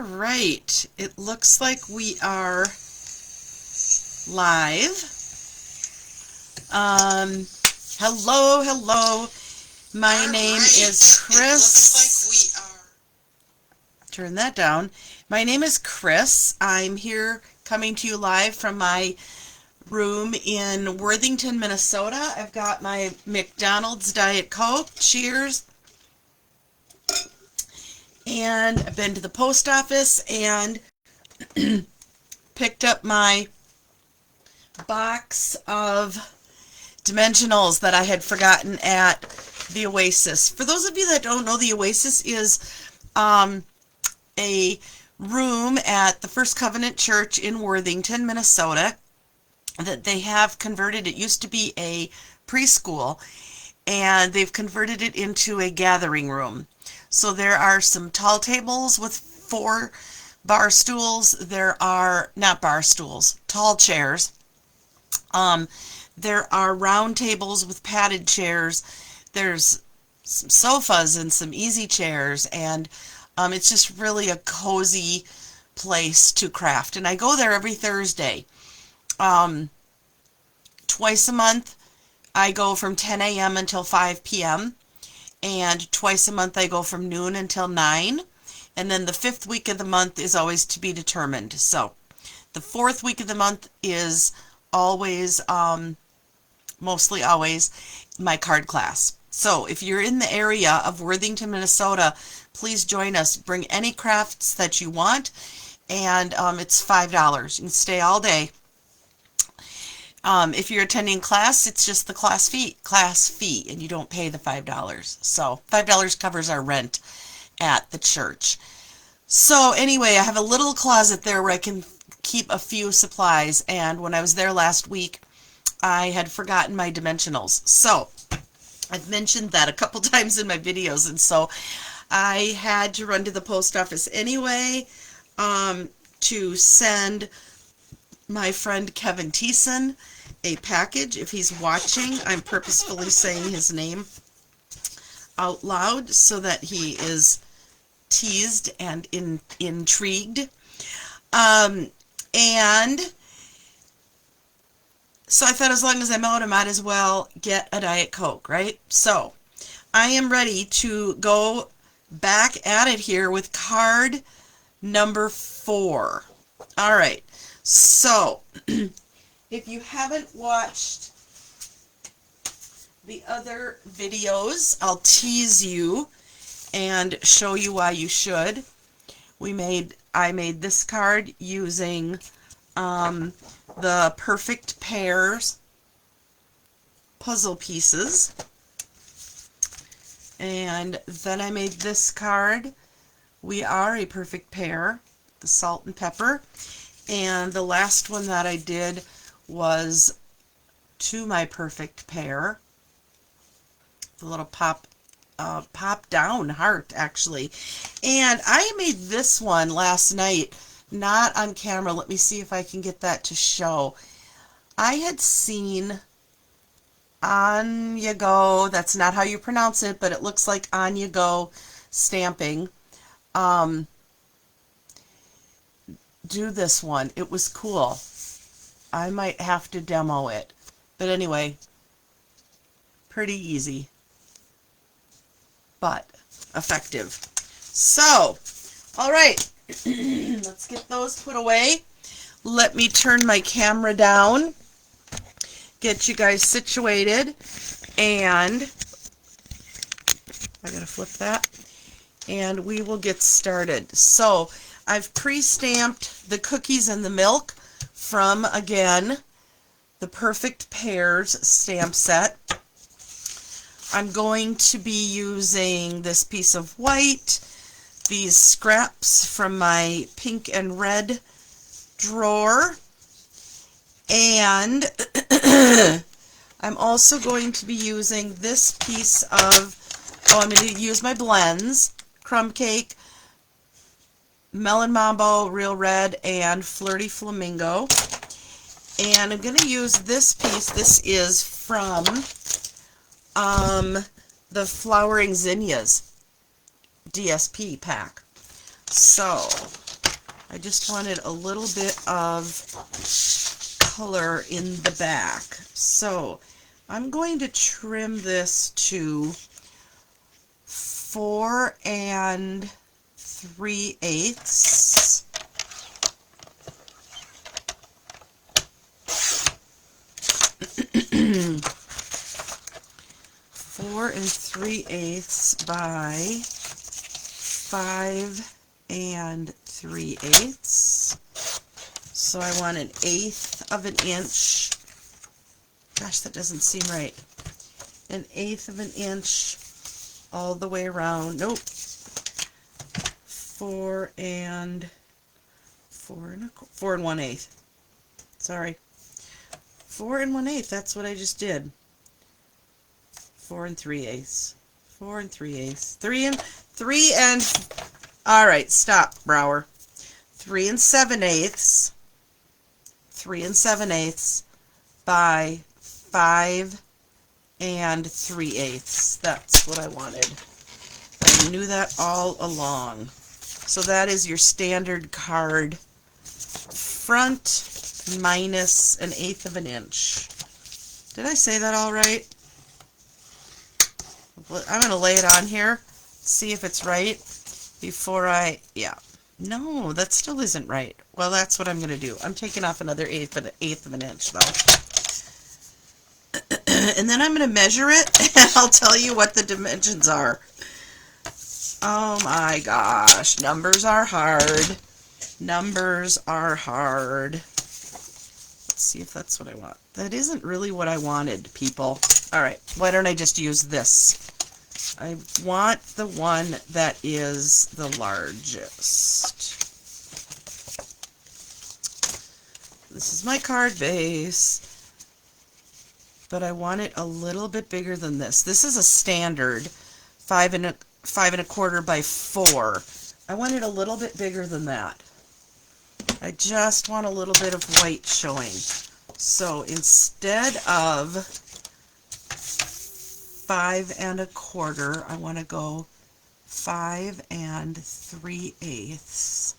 right, it looks like we are live. Hello. My name is Chris. Turn that down. My name is Chris. I'm here coming to you live from my room in Worthington, Minnesota. I've got my McDonald's Diet Coke. Cheers. And I've been to the post office and picked up my box of dimensionals that I had forgotten at the Oasis. For those of you that don't know, the Oasis is a room at the First Covenant Church in Worthington, Minnesota, that they have converted. It used to be a preschool, and they've converted it into a gathering room. So there are some tall tables with 4 bar stools. There are, not bar stools, tall chairs. There are round tables with padded chairs. There's some sofas and some easy chairs, and it's just really a cozy place to craft. And I go there every Thursday. Twice a month, I go from 10 a.m. until 5 p.m. And twice a month, I go from noon until 9. And then the 5th week of the month is always to be determined. So the 4th week of the month is always, mostly always, my card class. So if you're in the area of Worthington, Minnesota, please join us. Bring any crafts that you want, and it's $5. You can stay all day. If you're attending class, it's just the class fee, and you don't pay the $5. So $5 covers our rent at the church. So anyway, I have a little closet there where I can keep a few supplies, and when I was there last week, I had forgotten my dimensionals. So I've mentioned that a couple times in my videos, and so I had to run to the post office anyway to send my friend Kevin Thiessen a package. If he's watching, I'm purposefully saying his name out loud so that he is teased and intrigued. And so I thought, as long as I'm out, I might as well get a Diet Coke, right? So I am ready to go back at it here with card number 4. All right. So if you haven't watched the other videos, I'll tease you and show you why you should. I made this card using the Perfect Pairs puzzle pieces. And then I made this card, We Are a Perfect Pair, the salt and pepper. And the last one that I did was To My Perfect Pair, the little pop down heart, actually. And I made this one last night, not on camera. Let me see if I can get that to show. I had seen On You Go, that's not how you pronounce it, but it looks like On You Go stamping, do this one. It was cool. I might have to demo it. But anyway, pretty easy, but effective. So, all right, let's get those put away. Let me turn my camera down, get you guys situated, and I gotta flip that, and we will get started. So I've pre-stamped the cookies and the milk from, again, the Perfect Pairs stamp set. I'm going to be using this piece of white, these scraps from my pink and red drawer, and I'm also going to be using this piece of, I'm going to use my blends, Crumb Cake, Melon Mambo, Real Red, and Flirty Flamingo. And I'm going to use this piece. This is from the Flowering Zinnias DSP pack. So I just wanted a little bit of color in the back. So I'm going to trim this to 4 3/8. 4 3/8 by 5 3/8. So I want 1/8 of an inch. Gosh, that doesn't seem right. 1/8 of an inch all the way around. Nope. 4 1/8. Sorry. 4 1/8. That's what I just did. 4 3/8. 4 3/8. 3 and. All right, stop, Brower. 3 7/8. 3 7/8 by 5 3/8. That's what I wanted. I knew that all along. So that is your standard card front minus 1/8 of an inch. Did I say that all right? I'm going to lay it on here, see if it's right before yeah. No, that still isn't right. Well, that's what I'm going to do. I'm taking off another eighth of an inch, though. And then I'm going to measure it, and I'll tell you what the dimensions are. Oh my gosh, numbers are hard. Numbers are hard. Let's see if that's what I want. That isn't really what I wanted, people. All right, why don't I just use this? I want the one that is the largest. This is my card base, but I want it a little bit bigger than this. This is a standard 5 1/4 by 4. I want it a little bit bigger than that. I just want a little bit of white showing. So instead of 5 1/4, I want to go 5 3/8.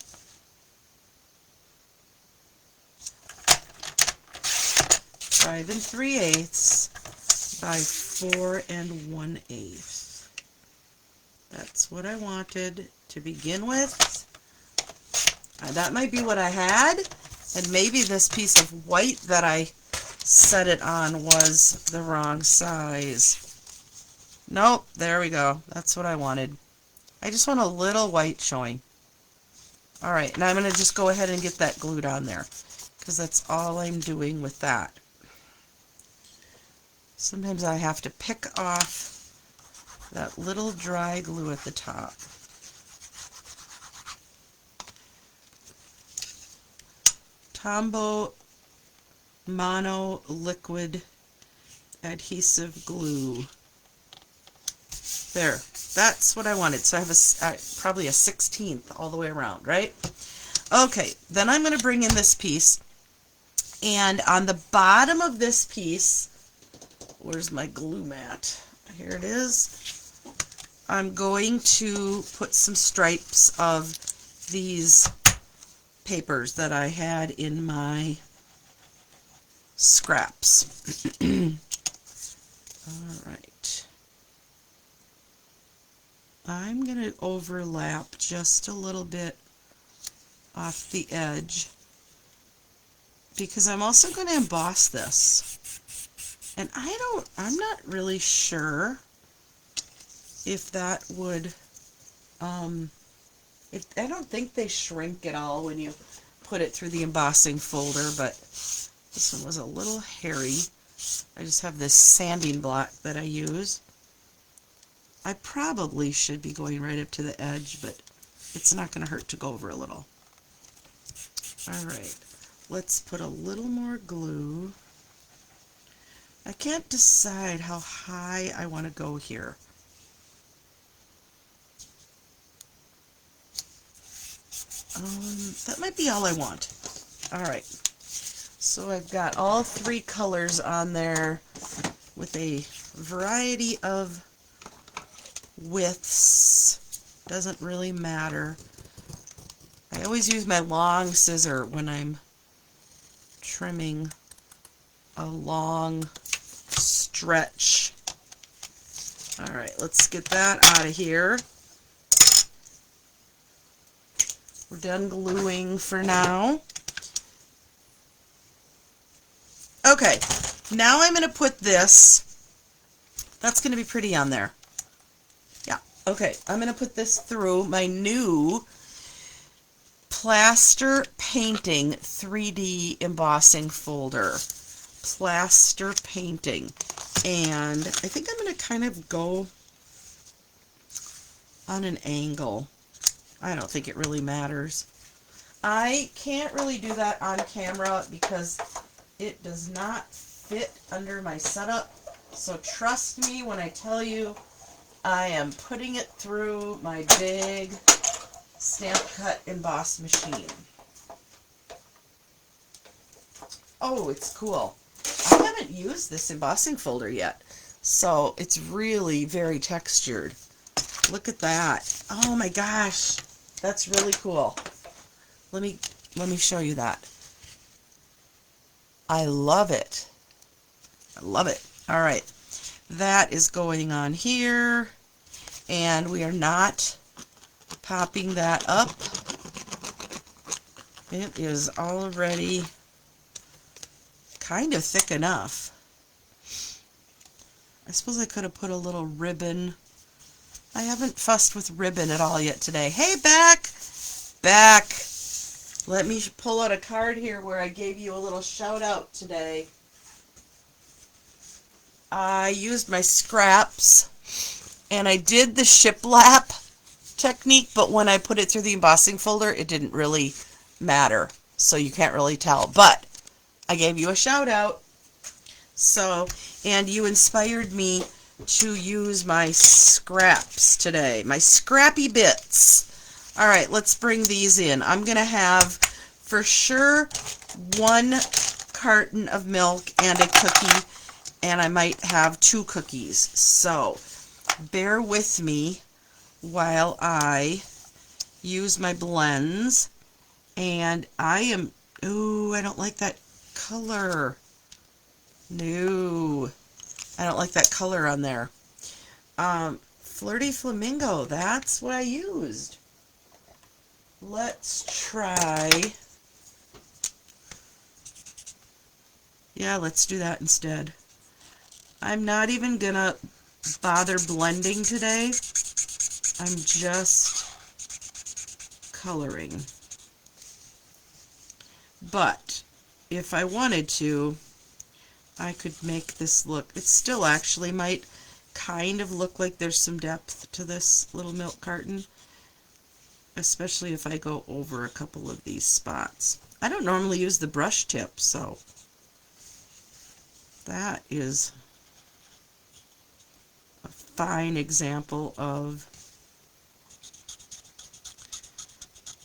5 3/8 by 4 1/8. That's what I wanted to begin with. That might be what I had, and maybe this piece of white that I set it on was the wrong size. Nope, there we go. That's what I wanted. I just want a little white showing. Alright, now I'm going to just go ahead and get that glued on there, because that's all I'm doing with that. Sometimes I have to pick off that little dry glue at the top. Tombow Mono Liquid Adhesive Glue. There, that's what I wanted. So I have probably a 1/16 all the way around, right? Okay, then I'm going to bring in this piece, and on the bottom of this piece, where's my glue mat? Here it is. I'm going to put some stripes of these papers that I had in my scraps. Alright. I'm going to overlap just a little bit off the edge, because I'm also going to emboss this. And I'm not really sure if that would, I don't think they shrink at all when you put it through the embossing folder, but this one was a little hairy. I just have this sanding block that I use. I probably should be going right up to the edge, but it's not going to hurt to go over a little. Alright, let's put a little more glue. I can't decide how high I want to go here. That might be all I want. Alright, so I've got all 3 colors on there with a variety of widths. Doesn't really matter. I always use my long scissor when I'm trimming a long stretch. All right, let's get that out of here. We're done gluing for now. Okay, now I'm going to put this. That's going to be pretty on there. Yeah, okay, I'm going to put this through my new Plaster Painting 3D embossing folder. Plaster Painting. And I think I'm going to kind of go on an angle. I don't think it really matters. I can't really do that on camera because it does not fit under my setup. So trust me when I tell you I am putting it through my big Stamp Cut Emboss machine. Oh, it's cool. I haven't used this embossing folder yet, so it's really very textured. Look at that. Oh my gosh, that's really cool. Let me show you that. I love it. I love it. All right, that is going on here, and we are not popping that up. It is already kind of thick enough. I suppose I could have put a little ribbon. I haven't fussed with ribbon at all yet today. Hey, Beck! Beck! Let me pull out a card here where I gave you a little shout out today. I used my scraps and I did the shiplap technique, but when I put it through the embossing folder, it didn't really matter, so you can't really tell. But I gave you a shout out. So, and you inspired me to use my scraps today, my scrappy bits. All right, let's bring these in. I'm going to have, for sure, 1 carton of milk and a cookie, and I might have 2 cookies. So, bear with me while I use my blends. And I am, ooh, I don't like that color. No, I don't like that color on there. Flirty Flamingo, that's what I used. Let's try, yeah, let's do that instead. I'm not even gonna bother blending today. I'm just coloring. But if I wanted to, I could make this look, it still actually might kind of look like there's some depth to this little milk carton, especially if I go over a couple of these spots. I don't normally use the brush tip, so that is a fine example of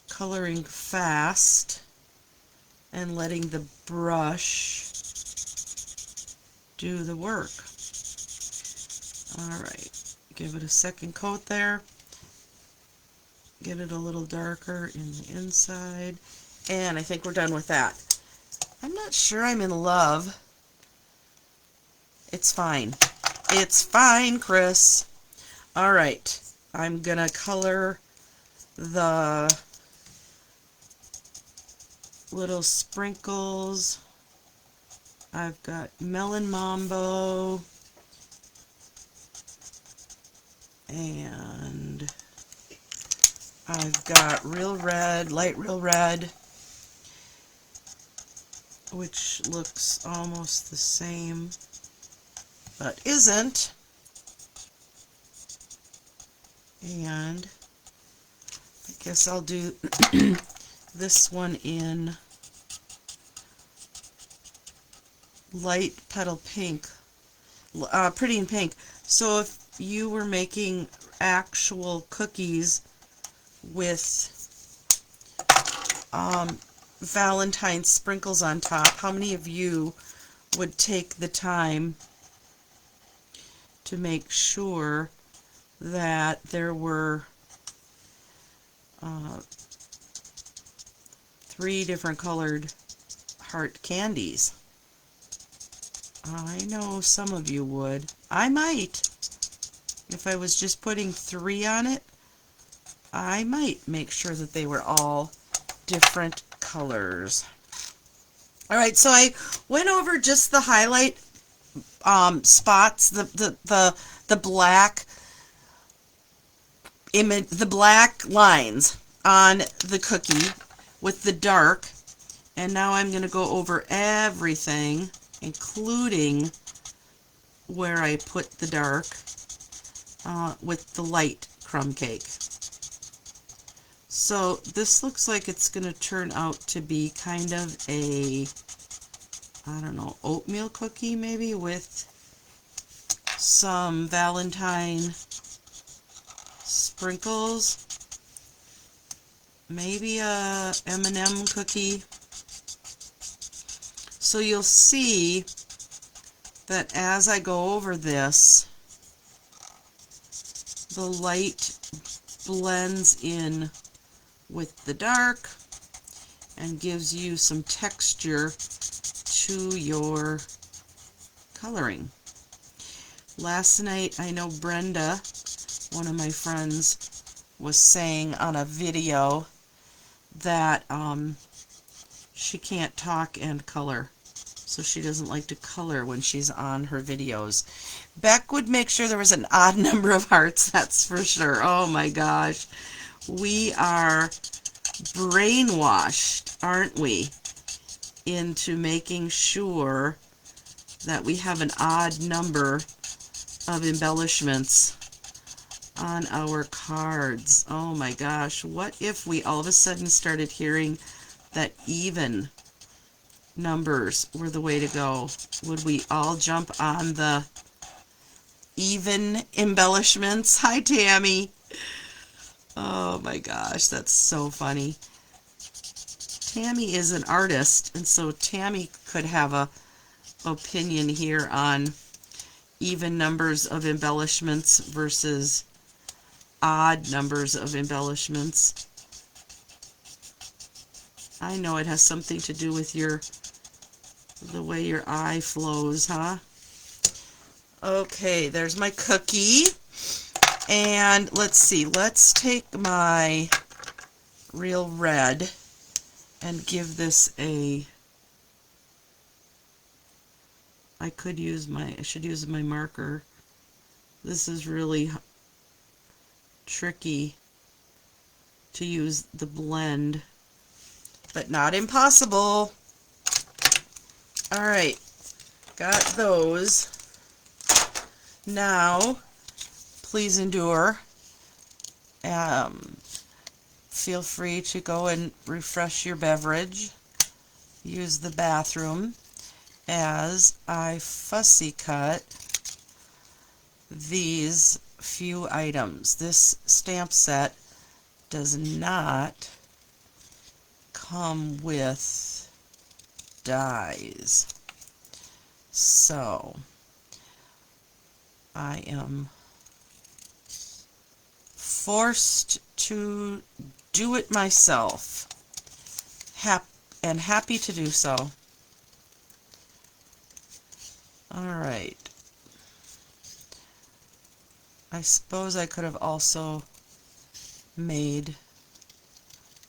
coloring fast and letting the brush do the work. Alright, give it a second coat there. Get it a little darker in the inside. And I think we're done with that. I'm not sure I'm in love. It's fine. It's fine, Chris. Alright, I'm gonna color the little sprinkles. I've got Melon Mambo and I've got Real Red, Light Real Red, which looks almost the same, but isn't. And I guess I'll do this one in light petal pink, pretty in pink. So if you were making actual cookies with Valentine sprinkles on top, how many of you would take the time to make sure that there were 3 different colored heart candies. I know some of you would. I might. If I was just putting 3 on it, I might make sure that they were all different colors. Alright, so I went over just the highlight spots, the black image, the black lines on the cookie with the dark, and now I'm going to go over everything, including where I put the dark with the light crumb cake. So this looks like it's going to turn out to be kind of a, I don't know, oatmeal cookie maybe with some Valentine sprinkles. Maybe a M&M cookie. So you'll see that as I go over this, the light blends in with the dark and gives you some texture to your coloring. Last night, I know Brenda, one of my friends, was saying on a video that she can't talk and color, so she doesn't like to color when she's on her videos. Beck would make sure there was an odd number of hearts, that's for sure. Oh my gosh. We are brainwashed, aren't we, into making sure that we have an odd number of embellishments on our cards. Oh my gosh, what if we all of a sudden started hearing that even numbers were the way to go? Would we all jump on the even embellishments? Hi, Tammy. Oh my gosh, that's so funny. Tammy is an artist, and so Tammy could have a opinion here on even numbers of embellishments versus odd numbers of embellishments. I know it has something to do with the way your eye flows, huh? Okay, there's my cookie. And let's see, let's take my real red and give this a, I should use my marker. This is really tricky to use the blend, but not impossible. Alright, got those. Now, please endure. Feel free to go and refresh your beverage. Use the bathroom as I fussy cut these few items. This stamp set does not come with dies, so I am forced to do it myself, and happy to do so. Alright, I suppose I could have also made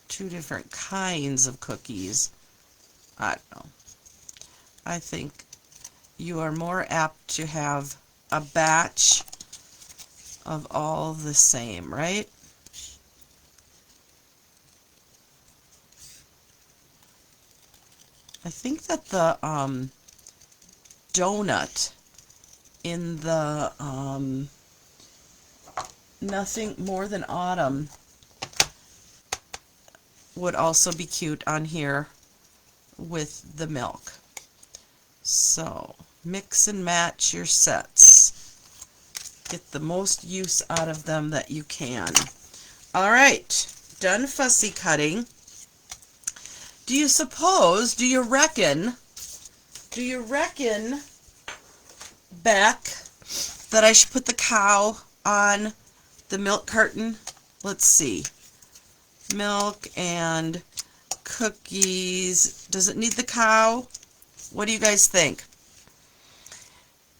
2 different kinds of cookies. I don't know. I think you are more apt to have a batch of all the same, right? I think that the donut in the Nothing More Than Autumn would also be cute on here with the milk. So mix and match your sets. Get the most use out of them that you can. Alright, done fussy cutting. Do you reckon, Beck, that I should put the cow on the milk carton? Let's see. Milk and cookies. Does it need the cow? What do you guys think?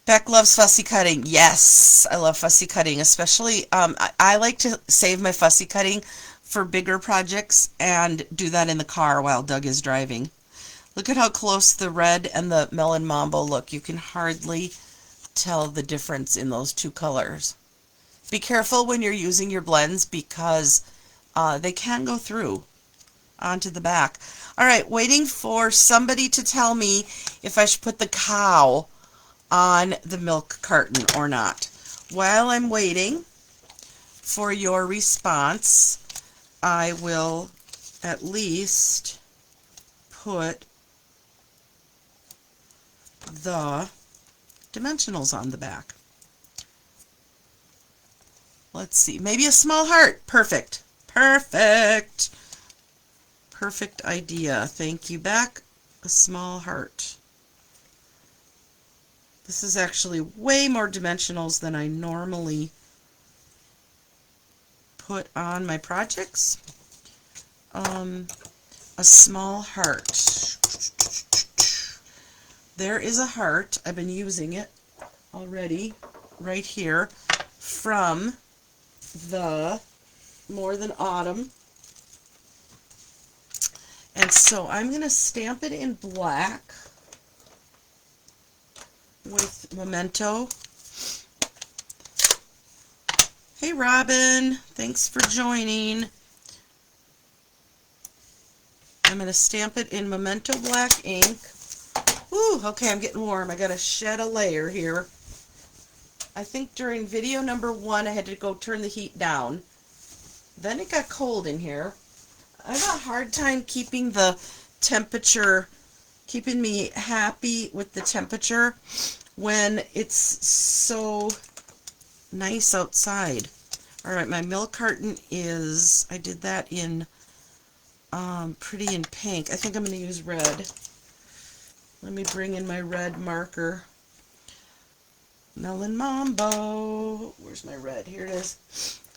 Beck loves fussy cutting. Yes, I love fussy cutting, especially I like to save my fussy cutting for bigger projects and do that in the car while Doug is driving. Look at how close the red and the melon mambo look. You can hardly tell the difference in those two colors. Be careful when you're using your blends because they can go through onto the back. All right, waiting for somebody to tell me if I should put the cow on the milk carton or not. While I'm waiting for your response, I will at least put the dimensionals on the back. Let's see, maybe a small heart. Perfect. Perfect. Perfect idea. Thank you, Beck. A small heart. This is actually way more dimensionals than I normally put on my projects. A small heart. There is a heart. I've been using it already right here from the More Than Autumn. And so I'm going to stamp it in black with Memento. Hey Robin, thanks for joining. I'm going to stamp it in Memento black ink. Ooh, okay, I'm getting warm. I got to shed a layer here. I think during video number 1 I had to go turn the heat down. Then it got cold in here. I have a hard time keeping the temperature, keeping me happy with the temperature when it's so nice outside. All right, my milk carton is, I did that in Pretty in Pink. I think I'm going to use red. Let me bring in my red marker. Melon Mambo. Where's my red? Here it is.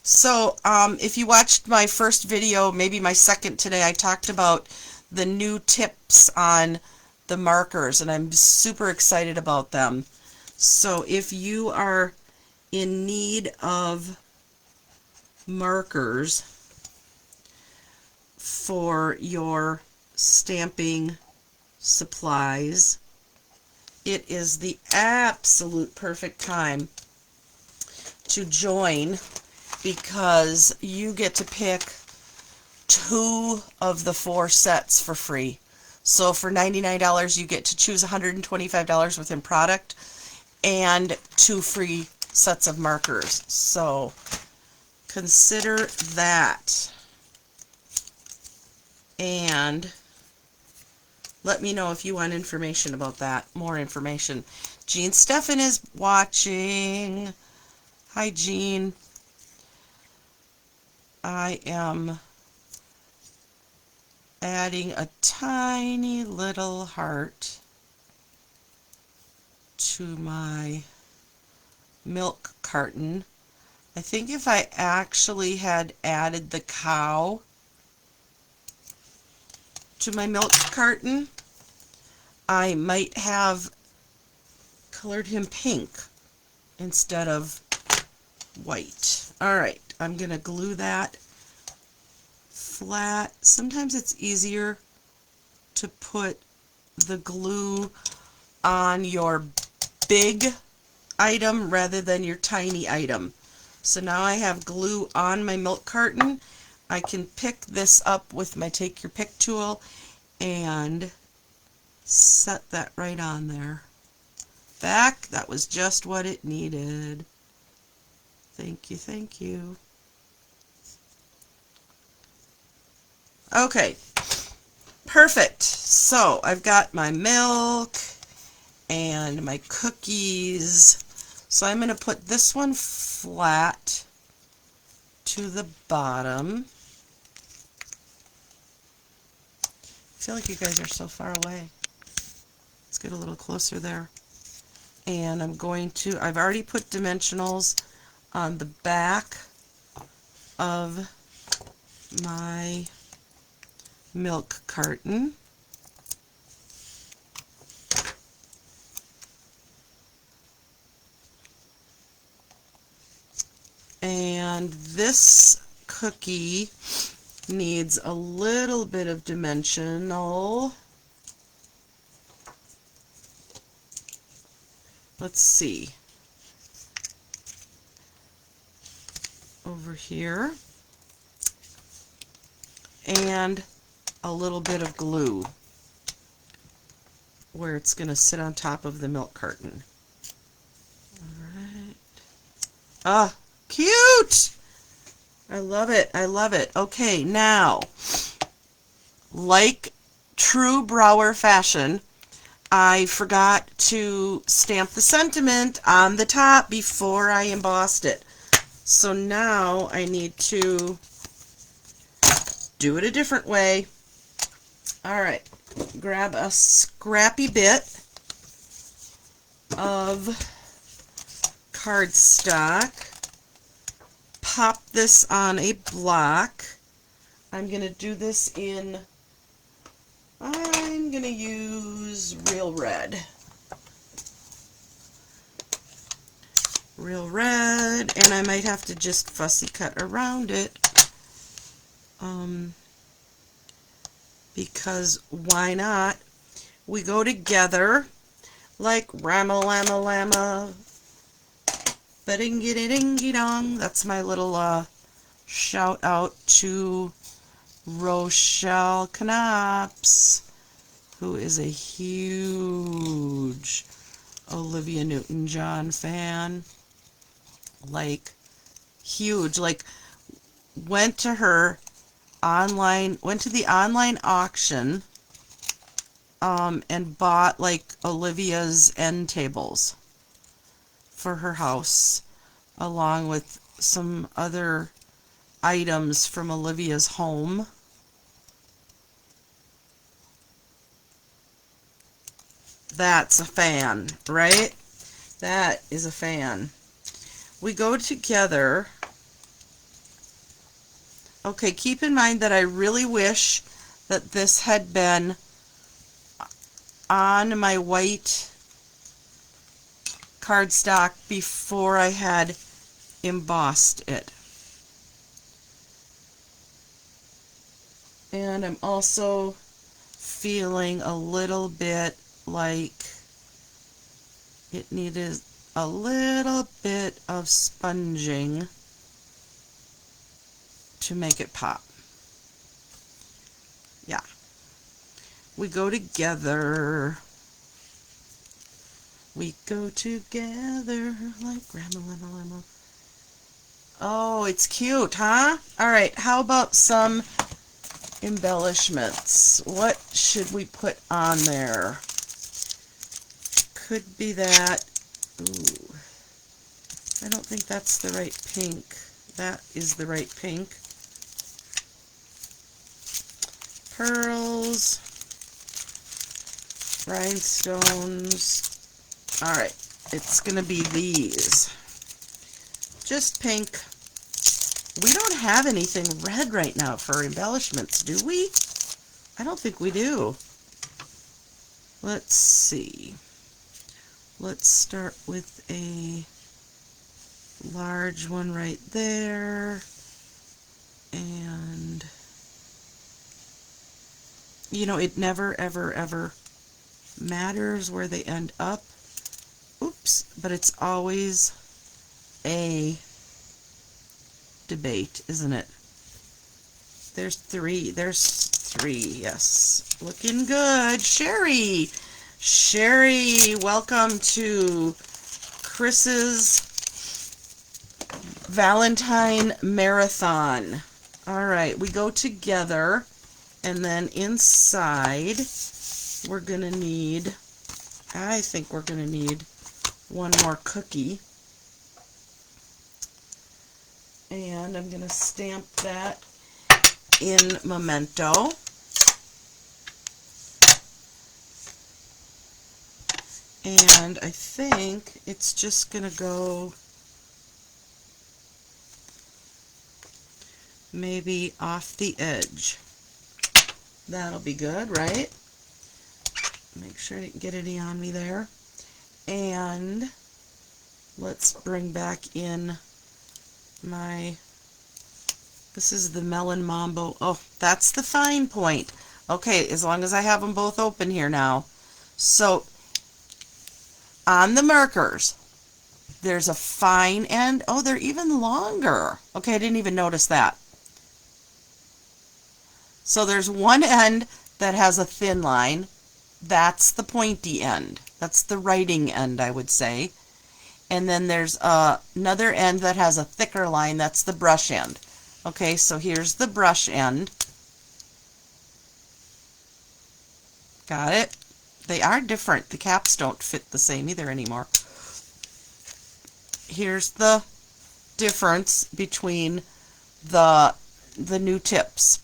So, if you watched my first video, maybe my second today, I talked about the new tips on the markers, and I'm super excited about them. So, if you are in need of markers for your stamping supplies, it is the absolute perfect time to join, because you get to pick 2 of the 4 sets for free. So for $99 you get to choose $125 within product and 2 free sets of markers. So consider that, and let me know if you want information about that, more information. Jean Steffen is watching. Hi, Jean. I am adding a tiny little heart to my milk carton. I think if I actually had added the cow to my milk carton, I might have colored him pink instead of white. Alright, I'm going to glue that flat. Sometimes it's easier to put the glue on your big item rather than your tiny item. So now I have glue on my milk carton. I can pick this up with my Take Your Pick tool and set that right on there. Back, that was just what it needed. Thank you, thank you. Okay, perfect. So I've got my milk and my cookies. So I'm going to put this one flat to the bottom. I feel like you guys are so far away. Let's get a little closer there. And I'm going to, I've already put dimensionals on the back of my milk carton. And this cookie needs a little bit of dimensional. Let's see. Over here. And a little bit of glue where it's going to sit on top of the milk carton. Alright. Ah, cute! I love it. I love it. Okay, now, like true Brower fashion, I forgot to stamp the sentiment on the top before I embossed it. So now I need to do it a different way. Alright, grab a scrappy bit of cardstock. Pop this on a block. I'm going to do this in, I'm going to use Real Red. Real Red, and I might have to just fussy cut around it. Because why not? We go together like Rama Lama Lama. Ba-ding-gi-ding-gi-dong. That's my little shout out to Rochelle Knops, who is a huge Olivia Newton-John fan. Like, huge. Like, went to the online auction and bought like Olivia's end tables for her house, along with some other items from Olivia's home. That's a fan, right? That is a fan. We go together. Okay, keep in mind that I really wish that this had been on my white cardstock before I had embossed it. And I'm also feeling a little bit like it needed a little bit of sponging to make it pop. Yeah. We go together. We go together like Grandma Lama Lama. Oh, it's cute, huh? Alright, how about some embellishments? What should we put on there? Could be that. Ooh. I don't think that's the right pink. That is the right pink. Pearls. Rhinestones. Alright, it's going to be these. Just pink. We don't have anything red right now for embellishments, do we? I don't think we do. Let's see. Let's start with a large one right there. And, you know, it never, ever, ever matters where they end up. Oops, but it's always a debate, isn't it? There's three, yes. Looking good. Sherry, welcome to Chris's Valentine Marathon. Alright, we go together, and then inside we're gonna need, I think we're gonna need one more cookie. And I'm going to stamp that in Memento. And I think it's just going to go maybe off the edge. That'll be good, right? Make sure I didn't get any on me there. And let's bring back in my, this is the Melon Mambo. Oh, that's the fine point. Okay, as long as I have them both open here now. So, on the markers, there's a fine end. Oh, they're even longer. Okay, I didn't even notice that. So there's one end that has a thin line. That's the pointy end. That's the writing end, I would say. And then there's another end that has a thicker line. That's the brush end. Okay, so here's the brush end. Got it? They are different. The caps don't fit the same either anymore. Here's the difference between the new tips.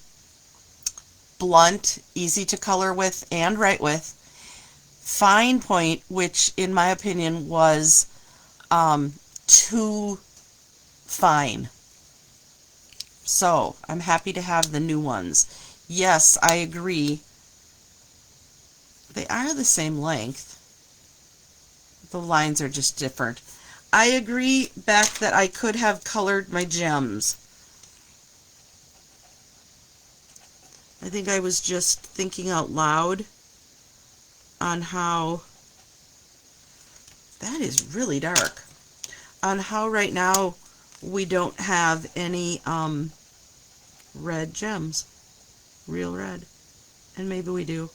Blunt, easy to color with and write with. Fine point, which in my opinion was too fine. So I'm happy to have the new ones. Yes, I agree. They are the same length. The lines are just different. I agree, Beck, that I could have colored my gems. I think I was just thinking out loud on how, that is really dark, on how right now we don't have any red gems, real red, and maybe we do.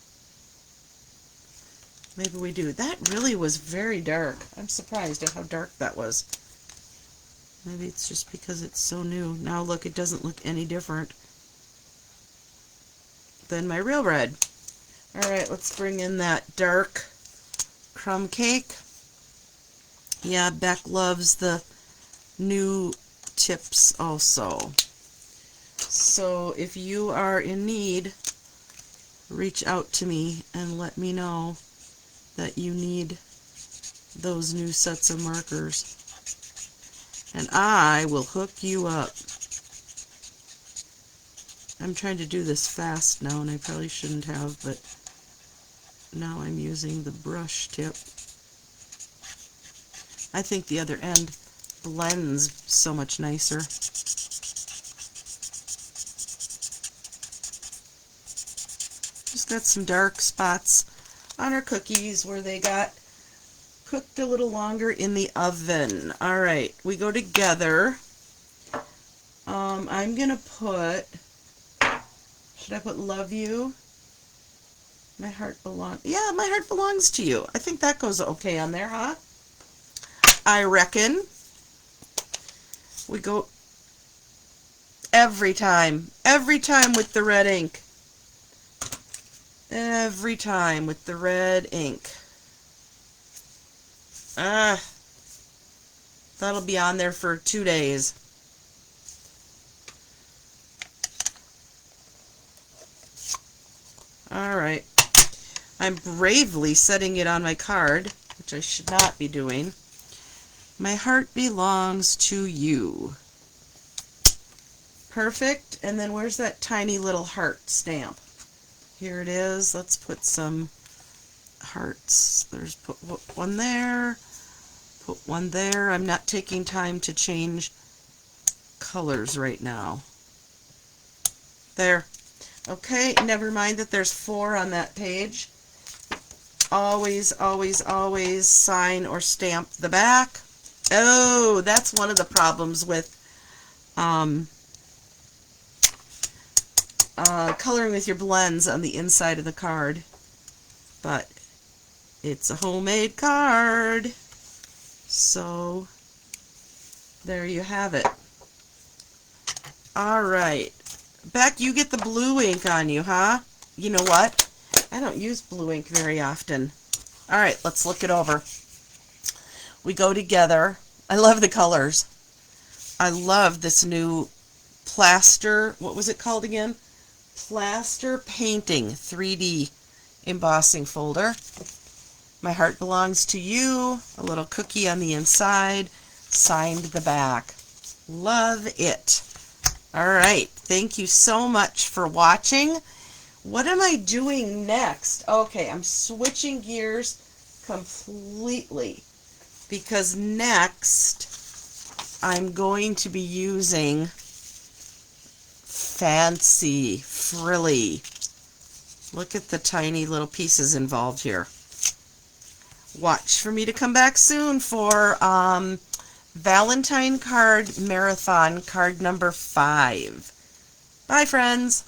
Maybe we do. That really was very dark. I'm surprised at how dark that was. Maybe it's just because it's so new. Now look, it doesn't look any different than my real red. Alright, let's bring in that dark crumb cake. Yeah, Beck loves the new tips also. So if you are in need, reach out to me and let me know that you need those new sets of markers, and I will hook you up. I'm trying to do this fast now, and I probably shouldn't have, but now I'm using the brush tip. I think the other end blends so much nicer. Just got some dark spots on our cookies where they got cooked a little longer in the oven. Alright, we go together. I'm gonna put, should I put love you? My heart belongs, yeah, my heart belongs to you. I think that goes okay on there, huh? I reckon. We go every time with the red ink. Every time with the red ink. That'll be on there for 2 days. Alright. I'm bravely setting it on my card, which I should not be doing. My heart belongs to you. Perfect. And then where's that tiny little heart stamp? Here it is. Let's put some hearts. There's put one there. Put one there. I'm not taking time to change colors right now. There. Okay, never mind that there's 4 on that page. Always, always, always sign or stamp the back. Oh, that's one of the problems with coloring with your blends on the inside of the card. But it's a homemade card. So there you have it. Alright. Beck, you get the blue ink on you, huh? You know what? I don't use blue ink very often. Alright, let's look it over. We go together. I love the colors. I love this new plaster, what was it called again? Plaster Painting 3D embossing folder. My heart belongs to you. A little cookie on the inside. Signed the back. Love it. Alright, thank you so much for watching. what am I doing next? Okay, I'm switching gears completely because next I'm going to be using fancy, frilly. Look at the tiny little pieces involved here. Watch for me to come back soon for Valentine card marathon card number 5. Bye, friends.